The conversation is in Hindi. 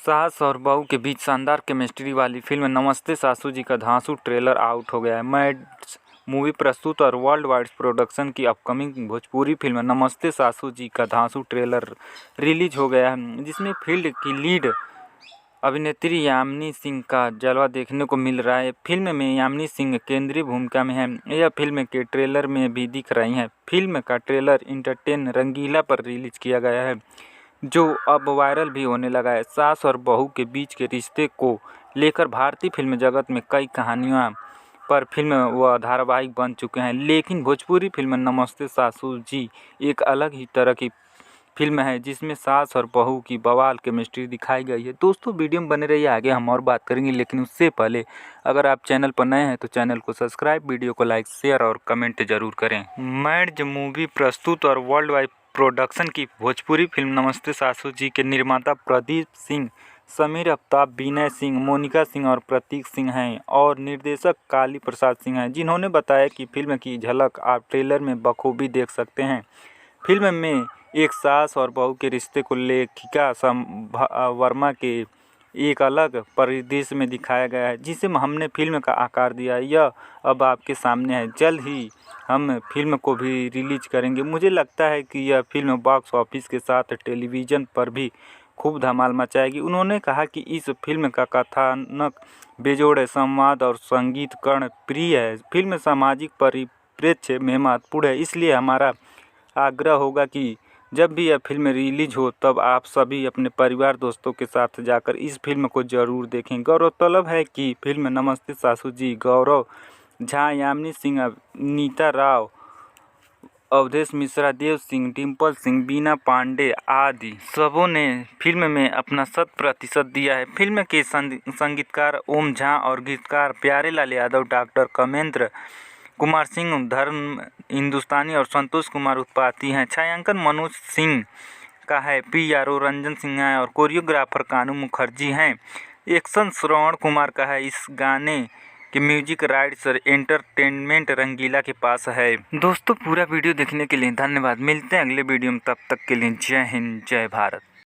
सास और बहू के बीच शानदार केमिस्ट्री वाली फिल्म नमस्ते सासू जी का धांसू ट्रेलर आउट हो गया है। मैड्स मूवी प्रस्तुत और वर्ल्ड वाइड प्रोडक्शन की अपकमिंग भोजपुरी फिल्म नमस्ते सासू जी का धांसू ट्रेलर रिलीज हो गया है, जिसमें फील्ड की लीड अभिनेत्री यामिनी सिंह का जलवा देखने को मिल रहा है। फिल्म में यामिनी सिंह केंद्रीय भूमिका में है। यह फिल्म के ट्रेलर में भी दिख रही हैं। फिल्म का ट्रेलर इंटरटेन रंगीला पर रिलीज किया गया है, जो अब वायरल भी होने लगा है। सास और बहू के बीच के रिश्ते को लेकर भारतीय फिल्म जगत में कई कहानियां पर फिल्म व धारावाहिक बन चुके हैं, लेकिन भोजपुरी फिल्म नमस्ते सासू जी एक अलग ही तरह की फिल्म है, जिसमें सास और बहू की बवाल केमिस्ट्री दिखाई गई है। दोस्तों, वीडियो में बने रहिए, आगे हम और बात करेंगे, लेकिन उससे पहले अगर आप चैनल पर नए हैं तो चैनल को सब्सक्राइब, वीडियो को लाइक, शेयर और कमेंट जरूर करें। मैड्स मूवी प्रस्तुत और वर्ल्ड वाइड प्रोडक्शन की भोजपुरी फिल्म नमस्ते सासू जी के निर्माता प्रदीप सिंह, समीर आफ्ताब, विनय सिंह, मोनिका सिंह और प्रतीक सिंह हैं और निर्देशक काली प्रसाद सिंह हैं, जिन्होंने बताया कि फिल्म की झलक आप ट्रेलर में बखूबी देख सकते हैं। फिल्म में एक सास और बहू के रिश्ते को लेखिका वर्मा के एक अलग परिदृश्य में दिखाया गया है, जिसे हमने फिल्म का आकार दिया है। यह अब आपके सामने है। जल्द ही हम फिल्म को भी रिलीज करेंगे। मुझे लगता है कि यह फिल्म बॉक्स ऑफिस के साथ टेलीविज़न पर भी खूब धमाल मचाएगी। उन्होंने कहा कि इस फिल्म का कथानक बेजोड़ है, संवाद और संगीत कर्णप्रिय है। फिल्म सामाजिक परिप्रेक्ष्य में महत्वपूर्ण है, इसलिए हमारा आग्रह होगा कि जब भी यह फिल्म रिलीज हो तब आप सभी अपने परिवार दोस्तों के साथ जाकर इस फिल्म को जरूर देखें। गौरतलब है कि फिल्म नमस्ते सासू जी गौरव झा, यामिनी सिंह, नीता राव, अवधेश मिश्रा, देव सिंह, डिम्पल सिंह, बीना पांडे आदि सबों ने फिल्म में अपना 100% दिया है। फिल्म के संगीतकार ओम झा और गीतकार प्यारेलाल यादव, डॉक्टर कमेंद्र कुमार सिंह, धर्म हिंदुस्तानी और संतोष कुमार उत्पाती हैं। छायांकन मनोज सिंह का है, PRO रंजन सिंह है और कोरियोग्राफर कानू मुखर्जी हैं। एक्शन श्रवण कुमार का है। इस गाने के म्यूजिक राइट्स एंटरटेनमेंट रंगीला के पास है। दोस्तों, पूरा वीडियो देखने के लिए धन्यवाद। मिलते हैं अगले वीडियो में, तब तक के लिए जय हिंद, जय भारत।